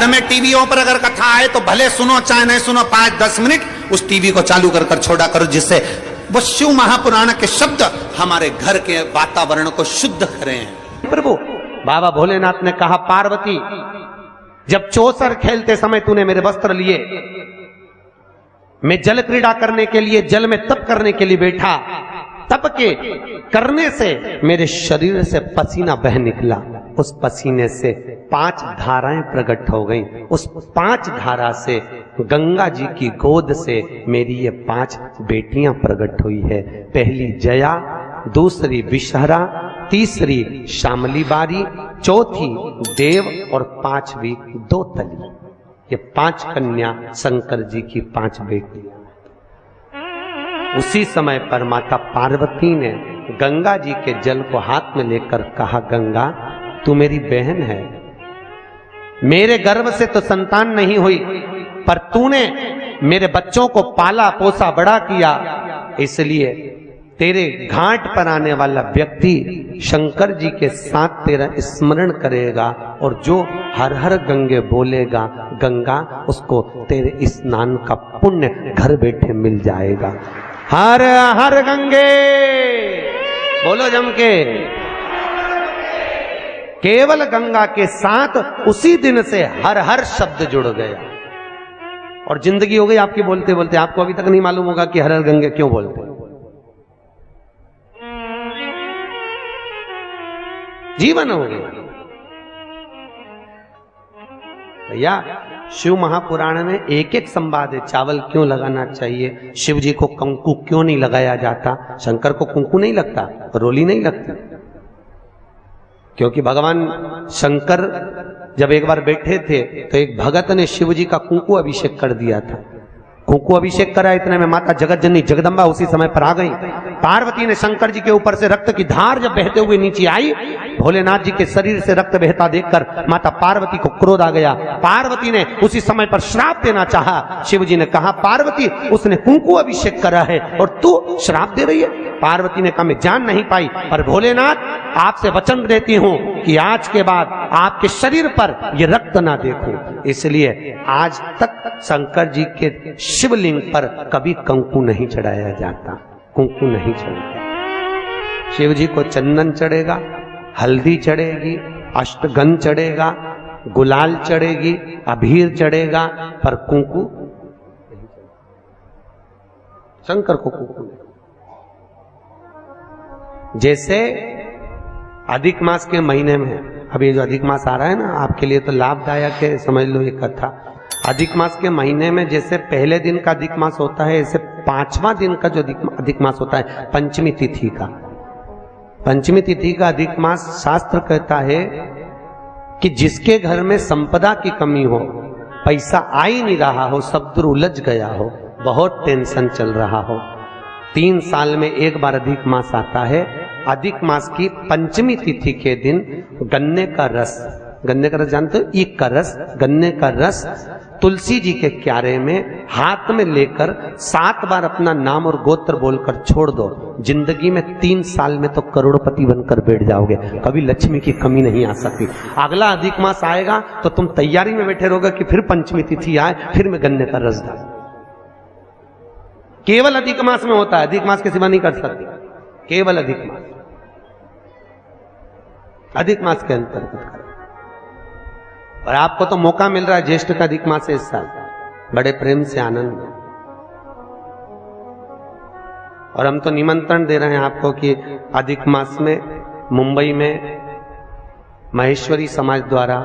घर में टीवीओं पर अगर कथा आए तो भले सुनो चाहे नहीं सुनो, 5-10 मिनट उस टीवी को चालू कर छोड़ा करो, जिससे वो शिव महापुराण के शब्द हमारे घर के वातावरण को शुद्ध करें। प्रभु बाबा भोलेनाथ ने कहा, पार्वती जब चौसर खेलते समय तूने मेरे वस्त्र लिए, मैं जल क्रीड़ा करने के लिए जल में तप करने के लिए बैठा, तप के करने से मेरे शरीर से पसीना बह निकला, उस पसीने से 5 धाराएं प्रकट हो गईं। उस 5 धारा से गंगा जी की गोद से मेरी ये 5 बेटियां प्रकट हुई है। पहली जया, दूसरी विषहरा, तीसरी श्यामली बारी, चौथी देव और 5वीं दोतली। ये 5 कन्या शंकर जी की 5 बेटियां। उसी समय पर माता पार्वती ने गंगा जी के जल को हाथ में लेकर कहा, गंगा तू मेरी बहन है, मेरे गर्भ से तो संतान नहीं हुई, पर तूने मेरे बच्चों को पाला पोसा बड़ा किया, इसलिए तेरे घाट पर आने वाला व्यक्ति शंकर जी के साथ तेरा स्मरण करेगा और जो हर हर गंगे बोलेगा, गंगा उसको तेरे स्नान का पुण्य घर बैठे मिल जाएगा। हर हर गंगे बोलो जम के। केवल गंगा के साथ उसी दिन से हर हर शब्द जुड़ गया और जिंदगी हो गई आपकी बोलते बोलते। आपको अभी तक नहीं मालूम होगा कि हर हर गंगे क्यों बोलते। जीवन हो गया भैया। शिव महापुराण में एक एक संवाद है। चावल क्यों लगाना चाहिए, शिव जी को कंकु क्यों नहीं लगाया जाता। शंकर को कुंकू नहीं लगता, रोली नहीं लगती, क्योंकि भगवान शंकर जब एक बार बैठे थे तो एक भगत ने शिव जी का कुंकू अभिषेक कर दिया था। कुंकू अभिषेक करा, इतने में माता जगत जननी जगदम्बा उसी समय पर आ गई। पार्वती ने शंकर जी के ऊपर से रक्त की धार जब बहते हुए नीचे आई, भोलेनाथ जी के शरीर से रक्त बहता देखकर माता पार्वती को क्रोध आ गया। पार्वती ने उसी समय पर श्राप देना चाहा। शिव जी ने कहा, पार्वती उसने कुंकू अभिषेक करा है और तू श्राप दे रही है। पार्वती ने कहा, मैं जान नहीं पाई, पर भोलेनाथ आपसे वचन देती हूं कि आज के बाद आपके शरीर पर यह रक्त ना देखूं। इसलिए आज तक शंकर जी के शिवलिंग पर कभी कंकु नहीं चढ़ाया जाता, कुंकू नहीं चढ़ता। शिव जी को चंदन चढ़ेगा, हल्दी चढ़ेगी, अष्टगंध चढ़ेगा, गुलाल चढ़ेगी, अबीर चढ़ेगा, पर कुंकू शंकर को कुंकू नहीं। जैसे अधिक मास के महीने में, अब ये जो अधिक मास आ रहा है ना, आपके लिए तो लाभदायक है, समझ लो ये कथा। अधिक मास के महीने में जैसे पहले दिन का अधिक मास होता है, ऐसे 5वां दिन का जो अधिक मास होता है, पंचमी तिथि का, पंचमी तिथि का अधिक मास, शास्त्र कहता है कि जिसके घर में संपदा की कमी हो, पैसा आ ही नहीं रहा हो, शत्रु उलझ गया हो, बहुत टेंशन चल रहा हो, 3 साल में एक बार अधिक मास आता है। अधिक मास की पंचमी तिथि के दिन गन्ने का रस, गन्ने का रस जानते हो, ईख का रस, गन्ने का रस तुलसी जी के क्यारे में हाथ में लेकर 7 बार अपना नाम और गोत्र बोलकर छोड़ दो। जिंदगी में 3 साल में तो करोड़पति बनकर बैठ जाओगे, कभी लक्ष्मी की कमी नहीं आ सकती। अगला अधिक मास आएगा तो तुम तैयारी में बैठे रहोगे कि फिर पंचमी तिथि आए, फिर मैं गन्ने का रस डाल। केवल अधिक मास में होता है, अधिक मास के सिवा नहीं कर सकते, केवल अधिक मास, अधिक मास के अंतर्गत करें। और आपको तो मौका मिल रहा है ज्येष्ठ का अधिक मास है इस साल, बड़े प्रेम से आनंद में। और हम तो निमंत्रण दे रहे हैं आपको कि अधिक मास में मुंबई में महेश्वरी समाज द्वारा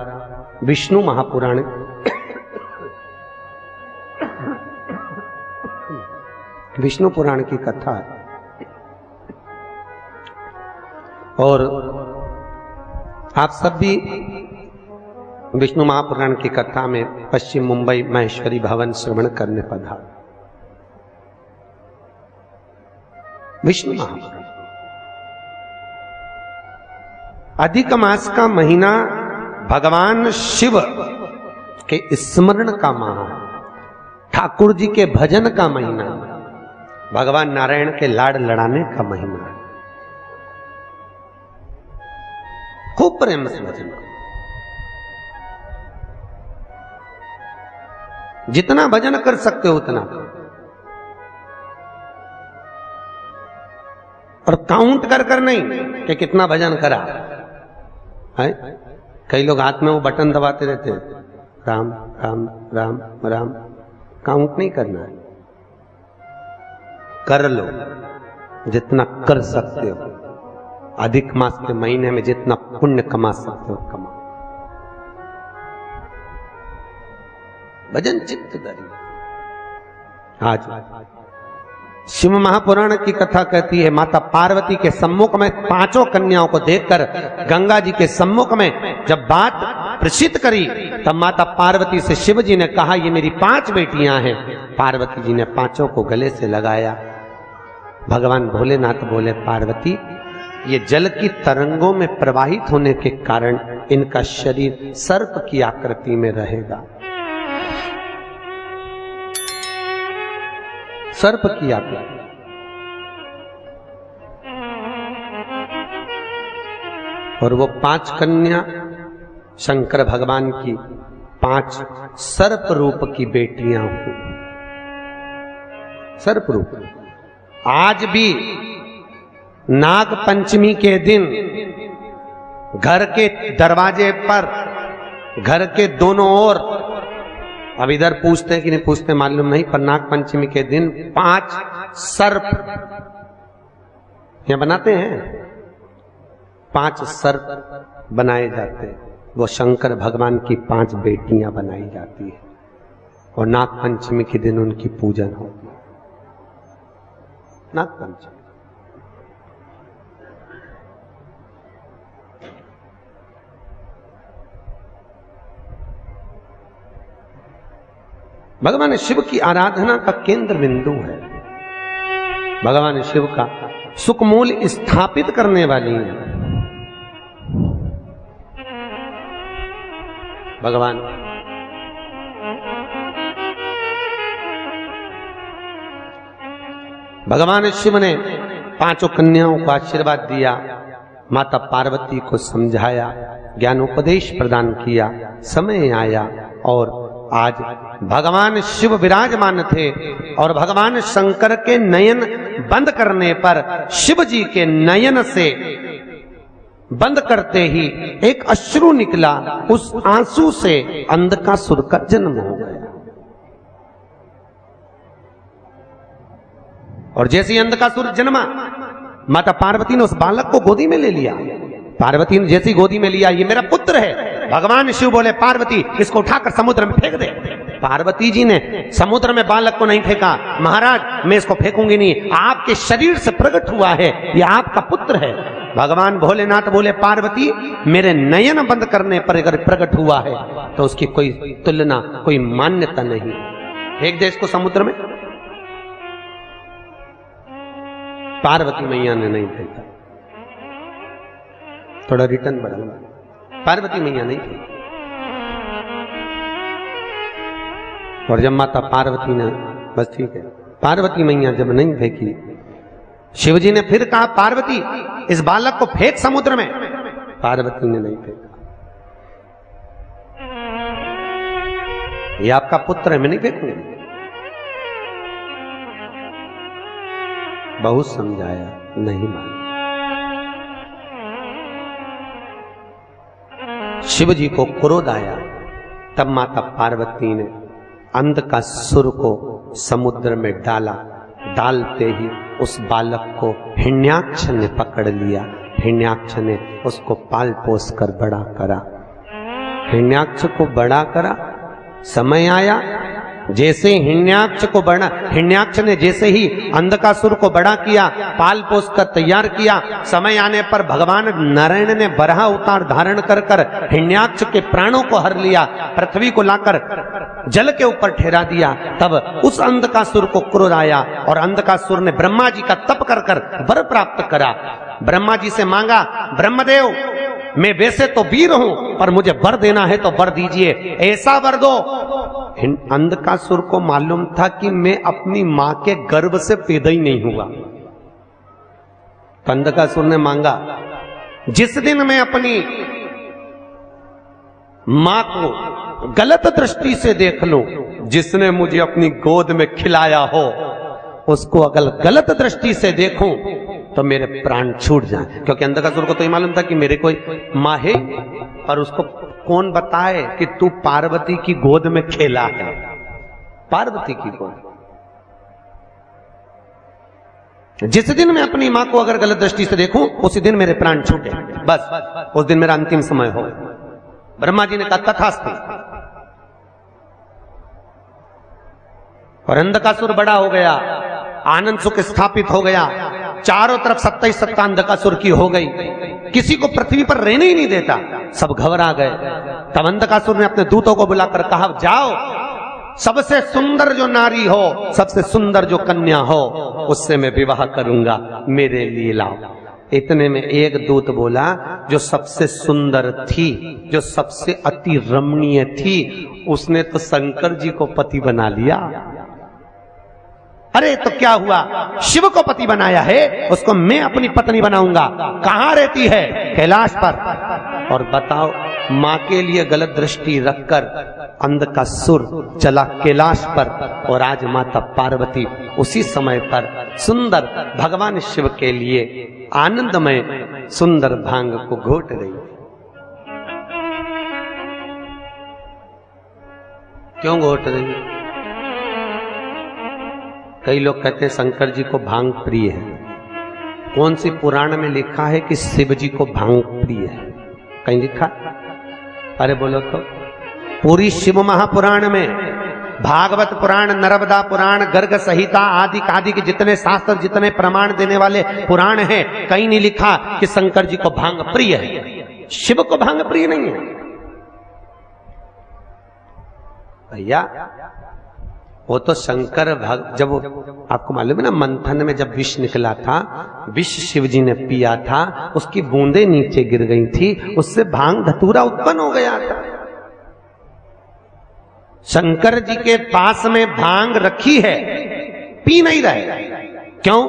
विष्णु महापुराण विष्णु पुराण की कथा है और आप सब भी विष्णु महापुराण की कथा में पश्चिम मुंबई महेश्वरी भवन श्रवण करने पधार। विष्णु महापुराण अधिक मास का महीना भगवान शिव के स्मरण का माह, ठाकुर जी के भजन का महीना, भगवान नारायण के लाड़ लड़ाने का महीना। खूब प्रेम से भजन करो। जितना भजन कर सकते हो उतना, और काउंट कर कर नहीं कि कितना भजन करा है। कई लोग हाथ में वो बटन दबाते रहते हैं, राम राम राम राम, काउंट नहीं करना है। कर लो जितना कर सकते हो, अधिक मास के महीने में जितना पुण्य कमा सकते हो कमाओ। भजन चित्त धरी। आज शिव महापुराण की कथा कहती है, माता पार्वती के सम्मुख में पांचों कन्याओं को देखकर गंगा जी के सम्मुख में जब बात प्रसिद्ध करी, तब माता पार्वती से शिव जी ने कहा, ये मेरी 5 बेटियां हैं। पार्वती जी ने पांचों को गले से लगाया। भगवान भोलेनाथ बोले, पार्वती, ये जल की तरंगों में प्रवाहित होने के कारण इनका शरीर सर्प की आकृति में रहेगा। सर्प की आकृति। और वो 5 कन्या शंकर भगवान की 5 सर्प रूप की बेटियां हुई। सर्प रूप। आज भी नाग पंचमी के दिन घर के दरवाजे पर, घर के दोनों ओर, अब इधर पूछते हैं कि नहीं पूछते मालूम नहीं, पर नाग पंचमी के दिन 5 सर्प यहां बनाते हैं। 5 सर्प बनाए जाते हैं। वो शंकर भगवान की 5 बेटियां बनाई जाती है और नाग पंचमी के दिन उनकी पूजन होती है। नाग पंचमी। भगवान शिव की आराधना का केंद्र बिंदु है। भगवान शिव का सुखमूल स्थापित करने वाली है। भगवान शिव ने 5 कन्याओं को आशीर्वाद दिया, माता पार्वती को समझाया, ज्ञानोपदेश प्रदान किया। समय आया और आज भगवान शिव विराजमान थे और भगवान शंकर के नयन बंद करने पर शिव जी के नयन से बंद करते ही एक अश्रु निकला। उस आंसू से अंधकासुर का जन्म हो गया। और जैसे ही अंधकासुर जन्मा, माता पार्वती ने उस बालक को गोदी में ले लिया। पार्वती ने जैसी गोदी में लिया, ये मेरा पुत्र है। भगवान शिव बोले, पार्वती इसको उठाकर समुद्र में फेंक दे। पार्वती जी ने समुद्र में बालक को नहीं फेंका। महाराज मैं इसको फेंकूंगी नहीं, आपके शरीर से प्रकट हुआ है, ये आपका पुत्र है। भगवान भोलेनाथ बोले, पार्वती मेरे नयन बंद करने पर अगर प्रकट हुआ है तो उसकी कोई तुलना, कोई मान्यता नहीं। फेंक दे इसको समुद्र में। पार्वती मैया ने नहीं फेंका। थोड़ा रिटर्न बढ़ाऊंगा। पार्वती मैया नहीं फेंकी। और जब माता पार्वती ने, बस ठीक है, पार्वती मैया जब नहीं फेंकी, शिवजी ने फिर कहा, पार्वती इस बालक को फेंक समुद्र में। पार्वती ने नहीं फेंका। ये आपका पुत्र है, मैं नहीं फेंकूंगी। बहुत समझाया, नहीं माना। शिव जी को क्रोध आया। तब माता पार्वती ने अंधकासुर को समुद्र में डाला। डालते ही उस बालक को हिरण्याक्ष ने पकड़ लिया। हिरण्याक्ष ने उसको पाल पोस कर बड़ा करा। हिरण्याक्ष को बड़ा करा। समय आया, जैसे हिरण्याक्ष ने जैसे ही अंधकासुर को बड़ा किया, पाल पोस कर तैयार किया, समय आने पर भगवान नारायण ने बराह अवतार धारण कर कर हिरण्याक्ष के प्राणों को हर लिया, पृथ्वी को लाकर जल के ऊपर ठहरा दिया। तब उस अंधकासुर को क्रोध आया और अंधकासुर ने ब्रह्मा जी का तप कर कर वर प्राप्त करा। ब्रह्मा जी से मांगा, ब्रह्मदेव मैं वैसे तो वीर हूं, पर मुझे वर देना है तो वर दीजिए, ऐसा वर दो। अंधकासुर को मालूम था कि मैं अपनी मां के गर्भ से पैदा ही नहीं हुआ। तो अंधकासुर ने मांगा, जिस दिन मैं अपनी मां को गलत दृष्टि से देख लूं, जिसने मुझे अपनी गोद में खिलाया हो उसको अगर गलत दृष्टि से देखूं तो मेरे प्राण छूट जाए। क्योंकि अंधकासुर को तो ये मालूम था कि मेरे कोई माँ है, और उसको कौन बताए कि तू पार्वती की गोद में खेला है। पार्वती की गोद। जिस दिन मैं अपनी मां को अगर गलत दृष्टि से देखूं उसी दिन मेरे प्राण छूटे, बस उस दिन मेरा अंतिम समय हो। ब्रह्मा जी ने कहा तथास्तु। और अंधकासुर बड़ा हो गया, आनंद सुख स्थापित हो गया, चारों तरफ 27 सत्ता अंधकासुर की हो गई, किसी को पृथ्वी पर रहने ही नहीं देता, सब घबरा गए। तब अंधकासुर ने अपने दूतों को बुलाकर कहा, जाओ सबसे सुंदर जो नारी हो, सबसे सुंदर जो कन्या हो, उससे मैं विवाह करूंगा, मेरे लिए लाओ। इतने में एक दूत बोला, जो सबसे सुंदर थी, जो सबसे अति रमणीय थी, उसने तो शंकर जी को पति बना लिया। अरे तो क्या हुआ, शिव को पति बनाया है, उसको मैं अपनी पत्नी बनाऊंगा। कहां रहती है? कैलाश पर। और बताओ, मां के लिए गलत दृष्टि रखकर अंधकासुर चला कैलाश पर, और आज माता पार्वती उसी समय पर सुंदर भगवान शिव के लिए आनंदमय सुंदर भांग को घोट रही। क्यों घोट रही? कई लोग कहते हैं शंकर जी को भांग प्रिय है। कौन सी पुराण में लिखा है कि शिव जी को भांग प्रिय है? कहीं लिखा? अरे बोलो तो। पूरी शिव महापुराण में, भागवत पुराण, नर्मदा पुराण, गर्ग संहिता आदि आदि के जितने शास्त्र, जितने प्रमाण देने वाले पुराण हैं, कहीं नहीं लिखा कि शंकर जी को भांग प्रिय है। शिव को भांग प्रिय नहीं है भैया। वो तो शंकर जब आपको मालूम है ना, मंथन में जब विष निकला था, विष शिव जी ने पिया था, उसकी बूंदें नीचे गिर गई थी, उससे भांग धतूरा उत्पन्न हो गया था। शंकर जी के पास में भांग रखी है, पी नहीं रहे। क्यों?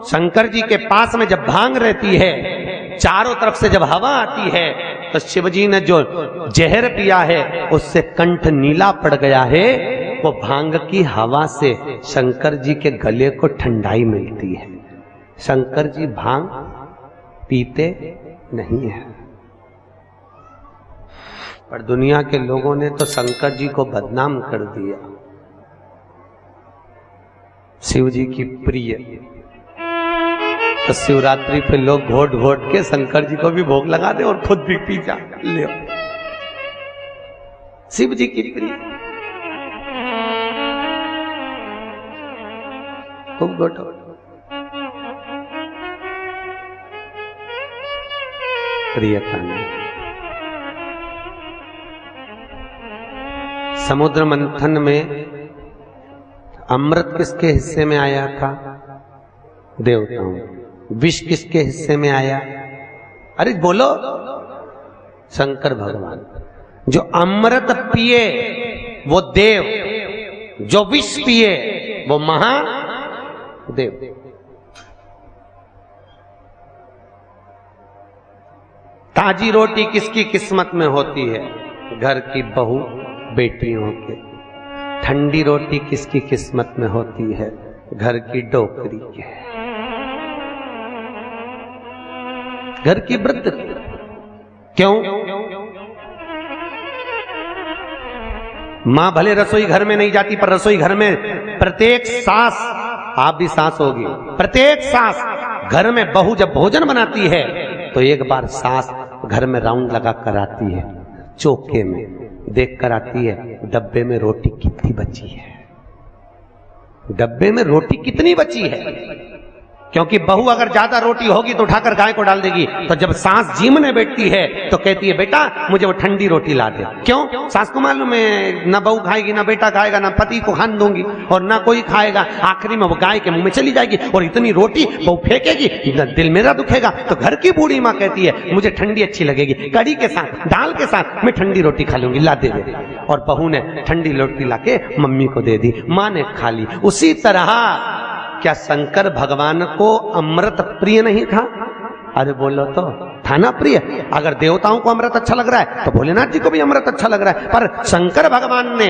शंकर जी के पास में जब भांग रहती है, चारों तरफ से जब हवा आती है, तो शिव जी ने जो जहर पिया है उससे कंठ नीला पड़ गया है। वो भांग की हवा से शंकर जी के गले को ठंडाई मिलती है। शंकर जी भांग पीते नहीं है, पर दुनिया के लोगों ने तो शंकर जी को बदनाम कर दिया। शिव जी की प्रिय, तो शिवरात्रि पे लोग घोट घोट के शंकर जी को भी भोग लगा दे और खुद भी पी जा ले। शिव जी की प्रिय, खूब घोटो। प्रियता नहीं। समुद्र मंथन में अमृत किसके हिस्से में आया था? देवताओं। विष किसके हिस्से में आया? अरे बोलो, शंकर भगवान। जो अमृत पिए वो देव, जो विष पिए वो महादेव। ताजी रोटी किसकी किस्मत में होती है? घर की बहू बेटियों के। ठंडी रोटी किसकी किस्मत में होती है? घर की डोकरी के, घर की वृद्ध। क्यों? मां भले रसोई घर में नहीं जाती, पर रसोई घर में प्रत्येक सांस, आप भी सांस होगी, प्रत्येक सांस घर में बहू जब भोजन बनाती है तो एक बार सांस घर में राउंड लगा कर आती है, चौके में देख कर आती है डब्बे में रोटी कितनी बची है, डब्बे में रोटी कितनी बची है। क्योंकि बहू अगर ज्यादा रोटी होगी तो उठाकर गाय को डाल देगी, तो जब सांस जीमने बैठती है तो कहती है बेटा मुझे वो ठंडी रोटी ला दे। क्यों? सांस को मालूम है ना बहू खाएगी, ना बेटा खाएगा, ना पति को खान दूंगी, और ना कोई खाएगा, आखिरी में वो गाय के मुंह में चली जाएगी, और इतनी रोटी बहू फेंकेगी, दिल मेरा दुखेगा। तो घर की बूढ़ी माँ कहती है मुझे ठंडी अच्छी लगेगी, कड़ी के साथ, दाल के साथ मैं ठंडी रोटी खा लूंगी, ला दे दे। और बहू ने ठंडी रोटी लाके मम्मी को दे दी, माँ ने खा ली। उसी तरह क्या शंकर भगवान को अमृत प्रिय नहीं था? अरे बोलो तो, था ना प्रिय। अगर देवताओं को अमृत अच्छा लग रहा है तो भोलेनाथ जी को भी अमृत अच्छा लग रहा है, पर शंकर भगवान ने